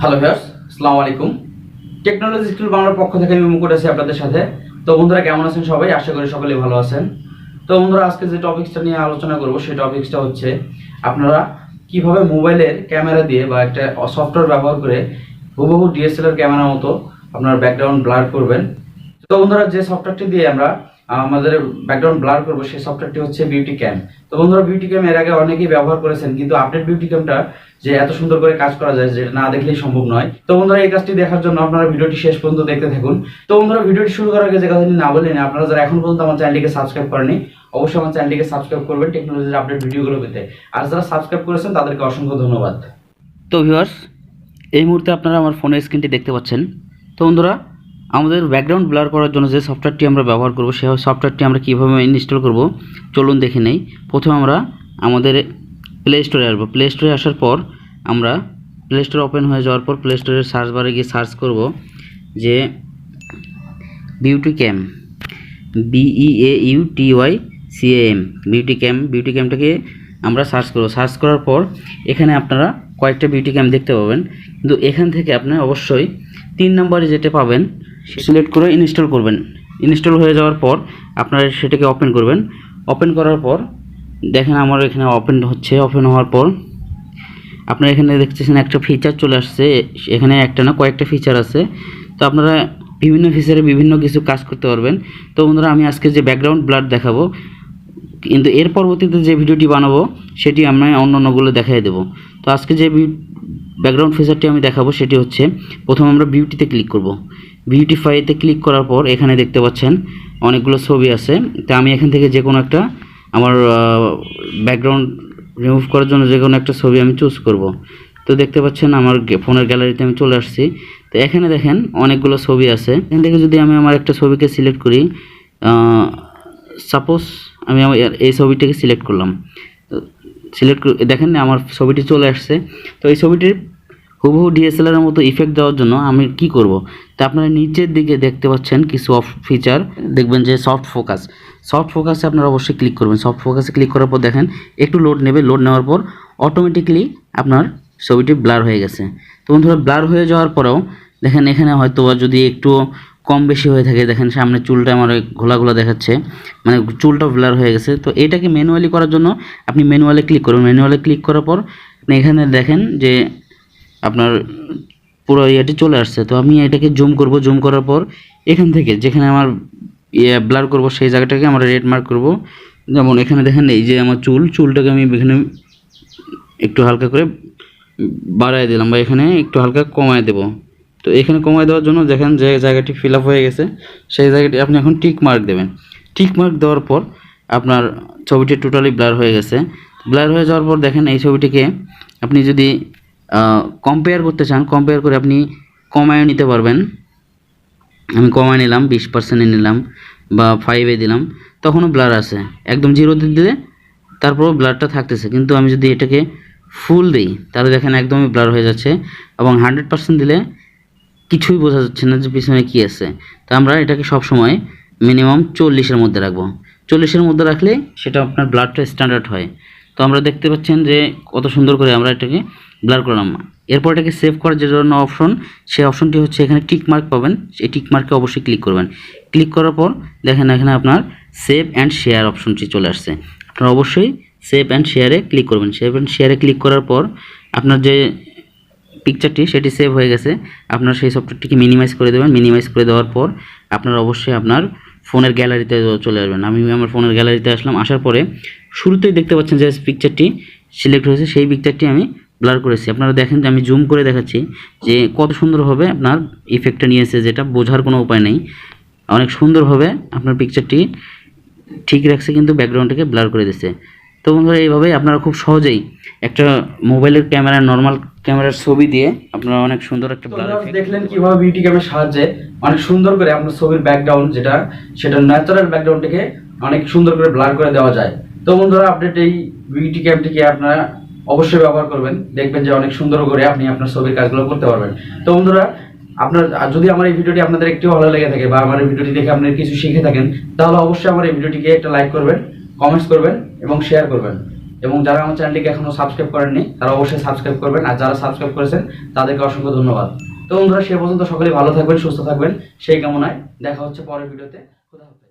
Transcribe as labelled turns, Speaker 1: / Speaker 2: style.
Speaker 1: Hello viewers, আসসালামু আলাইকুম। Technology skill বাংলার পক্ষ থেকে আমি মুকুট আছি আপনাদের সাথে। তো বন্ধুরা কেমন আছেন সবাই? আশা করি সকলেই ভালো আছেন। তো বন্ধুরা আজকে যে টপিকসটা নিয়ে আলোচনা করব সেই টপিকসটা হচ্ছে আপনারা কিভাবে মোবাইলের ক্যামেরা দিয়ে বা একটা সফটওয়্যার ব্যবহার করে হুবহু ডিএসএলআর ক্যামেরার মতো আপনার ব্যাকগ্রাউন্ড ব্লার করবেন। তো বন্ধুরা যে সফটওয়্যারটি দিয়ে আমরা আমাদের ব্যাকগ্রাউন্ড ব্লার করবো সেই সফটওয়্যারটি হচ্ছে বিউটি ক্যাম। তো বন্ধুরা বিউটি ক্যাম এর আগে অনেকেই ব্যবহার করেছেন, কিন্তু আপডেট বিউটি ক্যামটা যে এত সুন্দর করে কাজ করা যায় যেটা না দেখলেই সম্ভব নয়। তো বন্ধুরা এই কাজটি দেখার জন্য আপনারা ভিডিওটি শেষ পর্যন্ত দেখতে থাকুন। তো বন্ধুরা ভিডিওটি শুরু করার আগে যে কথাটি না বললেন, আপনারা যারা এখন পর্যন্ত আমার চ্যানেলটিকে সাবস্ক্রাইব করেনি অবশ্যই আমার চ্যানেলটিকে সাবস্ক্রাইব করবেন টেকনোলজির আপডেট ভিডিওগুলো পেতে। আর যারা সাবস্ক্রাইব করেছেন তাদেরকে অসংখ্য ধন্যবাদ।
Speaker 2: তো ভিউয়ার্স, এই মুহূর্তে আপনারা আমার ফোনের স্ক্রিনটি দেখতে পাচ্ছেন। তো বন্ধুরা আমাদের ব্যাকগ্রাউন্ড ব্লার করার জন্য যে সফটওয়্যারটি আমরা ব্যবহার করব সেই সফটওয়্যারটি আমরা কীভাবে ইনস্টল করব চলুন দেখে নেই। প্রথমে আমরা আমাদের প্লে স্টোরে আসবো। প্লে স্টোরে আসার পর আমরা প্লে স্টোর ওপেন হয়ে যাওয়ার পর প্লে স্টোরের সার্চ বারে গিয়ে সার্চ করব যে বিউটি ক্যাম, BEAUTYCAM বিউটি ক্যামটাকে আমরা সার্চ করব। সার্চ করার পর এখানে আপনারা কয়েকটা বিউটি ক্যাম দেখতে পাবেন, কিন্তু এখান থেকে আপনি অবশ্যই 3 নম্বরে যেটা পাবেন সিলেক্ট করে ইনস্টল করবেন। ইনস্টল হয়ে যাওয়ার পর আপনারা সেটাকে ওপেন করবেন। ওপেন করার পর দেখেন আমার এখানে ওপেন হচ্ছে। ওপেন হওয়ার পর আপনারা এখানে দেখতেছেন একটা ফিচার চলে আসছে। এখানে একটা না কয়েকটা ফিচার আছে। তো আপনারা বিভিন্ন ফিচারে বিভিন্ন কিছু কাজ করতে পারবেন। তো বন্ধুরা আমি আজকে যে ব্যাকগ্রাউন্ড ব্লার দেখাবো, কিন্তু এর পরবর্তীতে যে ভিডিওটি বানাবো সেটি আমি অন্যগুলো দেখাই দেবো। তো আজকে যে ব্যাকগ্রাউন্ড ফিচারটি আমি দেখাবো সেটি হচ্ছে প্রথমে আমরা বিউটিতে ক্লিক করব। বিউটিফাইতে ক্লিক করার পর এখানে দেখতে পাচ্ছেন অনেকগুলো ছবি আছে। তো আমি এখান থেকে যে কোনো একটা আমার ব্যাকগ্রাউন্ড রিমুভ করার জন্য যে কোনো একটা ছবি আমি চুজ করব। তো দেখতে পাচ্ছেন আমার ফোনের গ্যালারিতে আমি চলে আসছি। তো এখানে দেখেন অনেকগুলো ছবি আছে। এখান থেকে যদি আমি আমার একটা ছবিকে সিলেক্ট করি, সাপোজ আমি আমার এই ছবিটাকে সিলেক্ট করলাম। সিলেক্ট দেখেন আমার ছবিটি চলে আসছে। তো এই ছবিটির হুবহু ডিএসএলআরের মতো ইফেক্ট দেওয়ার জন্য আমি কি করব, তা আপনারা নিচের দিকে দেখতে পাচ্ছেন কিছু ফিচার দেখবেন যে সফট ফোকাসে আপনারা অবশ্যই ক্লিক করবেন। সফট ফোকাসে ক্লিক করার পর দেখেন একটু লোড নেবে। লোড নেওয়ার পর অটোমেটিক্যালি আপনার ছবিটি ব্লার হয়ে গেছে। তো বন্ধুরা ব্লার হয়ে যাওয়ার পরেও দেখেন এখানে হয়তো যদি একটু কম বেশি হয়ে থাকে, দেখেন সামনে চুলটা আমার ঘোলা দেখাচ্ছে, মানে চুলটা ব্লার হয়ে গেছে। তো এটাকে ম্যানুয়ালি করার জন্য আপনি ম্যানুয়ালি ক্লিক করুন। ম্যানুয়ালি ক্লিক করার পর আপনি এখানে দেখেন যে আপনার পুরো ইয়েটি চলে আসছে। তো আমি এটাকে জুম করব। জুম করার পর এখান থেকে যেখানে আমার ব্লার করব সেই জায়গাটাকে আমরা রেড মার্ক করব। যেমন এখানে দেখেন এই যে আমার চুলটাকে আমি এখানে একটু হালকা করে বাড়ায় দিলাম বা এখানে একটু হালকা কমায় দেব। তো এখানে কমায় দেওয়ার জন্য দেখেন যে জায়গাটি ফিল আপ হয়ে গেছে সেই জায়গাটি আপনি এখন টিক মার্ক দেবেন। টিক মার্ক দেওয়ার পর আপনার ছবিটি টোটালি ব্লার হয়ে গেছে। ব্লার হয়ে যাওয়ার পর দেখেন এই ছবিটিকে আপনি যদি কম্পেয়ার করতে চান, কম্পেয়ার করে আপনি কমায় নিতে পারবেন। আমি কমায় নিলাম, 20% নিলাম বা 5 দিলাম, তখনও ব্লার আছে। একদম 0 দিলে তারপরও ব্লারটা থাকতেছে। কিন্তু আমি যদি এটাকে ফুল দিই তাহলে দেখেন একদমই ব্লার হয়ে যাচ্ছে এবং 100% দিলে কিছুই বোঝা যাচ্ছে না যে পিছনে কী আছে। তো আমরা এটাকে সবসময় মিনিমাম 40-এর মধ্যে রাখবো। 40-এর মধ্যে রাখলে সেটা আপনার ব্লারটা স্ট্যান্ডার্ড হয়। তো আমরা দেখতে পাচ্ছেন যে কত সুন্দর করে আমরা এটাকে ব্লার করলাম। এরপর এটাকে সেভ করার যে জন্য অপশন, সেই অপশনটি হচ্ছে এখানে টিক মার্ক পাবেন। এই টিক মার্কে অবশ্যই ক্লিক করবেন। ক্লিক করার পর দেখেন এখানে আপনার সেভ অ্যান্ড শেয়ার অপশনটি চলে আসছে। আপনারা অবশ্যই সেভ অ্যান্ড শেয়ারে ক্লিক করবেন। সেভ অ্যান্ড শেয়ারে ক্লিক করার পর আপনার যে পিকচারটি সেটি সেভ হয়ে গেছে। আপনার সেই সফটওয়্যারটিকে মিনিমাইজ করে দেবেন। মিনিমাইজ করে দেওয়ার পর আপনারা অবশ্যই আপনার ফোনের গ্যালারিতে চলে আসবেন। আমি আমার ফোনের গ্যালারিতে আসলাম। আসার পরে শুরুতেই দেখতে পাচ্ছেন যে পিকচারটি সিলেক্ট হয়েছে, সেই পিকচারটি আমি ব্লার করেছি। আপনারা দেখেন যে আমি জুম করে দেখাচ্ছি যে কত সুন্দরভাবে আপনার ইফেক্টটা নিয়েছে, যেটা বোঝার কোনো উপায় নেই। অনেক সুন্দরভাবে আপনার পিকচারটি ঠিক রাখছে, কিন্তু ব্যাকগ্রাউন্ডটাকে ব্লার করে দিচ্ছে। তো বন্ধুরা এইভাবেই আপনারা খুব সহজেই একটা মোবাইলের ক্যামেরা, নর্মাল ক্যামেরার ছবি দিয়ে আপনারা অনেক সুন্দর একটা ব্লার ইফেক্ট
Speaker 1: দেখলেন কিভাবে বিউটি ক্যামেরার সাহায্যে অনেক সুন্দর করে আপনার ছবির ব্যাকগ্রাউন্ড সেটা ন্যাচারাল ব্যাকগ্রাউন্ডটাকে অনেক সুন্দর করে ব্লার করে দেওয়া যায়। তো বন্ধুরা আপডেট এই বিউটি ক্যামটিকে আপনারা অবশ্যই ব্যবহার করবেন, দেখবেন যে অনেক সুন্দর করে আপনি আপনার ছবির কাজগুলো করতে পারবেন। তো বন্ধুরা আপনার যদি আমার এই ভিডিওটি আপনাদের একটু ভালো লেগে থাকে বা আমার এই ভিডিওটি দেখে আপনারা কিছু শিখে থাকেন, তাহলে অবশ্যই আমার এই ভিডিওটিকে একটা লাইক করবেন, কমেন্টস করবেন এবং শেয়ার করবেন। এবং যারা আমার চ্যানেলটিকে এখনো সাবস্ক্রাইব করেননি তারা অবশ্যই সাবস্ক্রাইব করবেন, আর যারা সাবস্ক্রাইব করেছেন তাদেরকে অসংখ্য ধন্যবাদ। তো বন্ধুরা, সে পর্যন্ত সকলেই ভালো থাকবেন, সুস্থ থাকবেন সেই কামনায় দেখা হচ্ছে পরের ভিডিওতে। খোদা হাফেজ।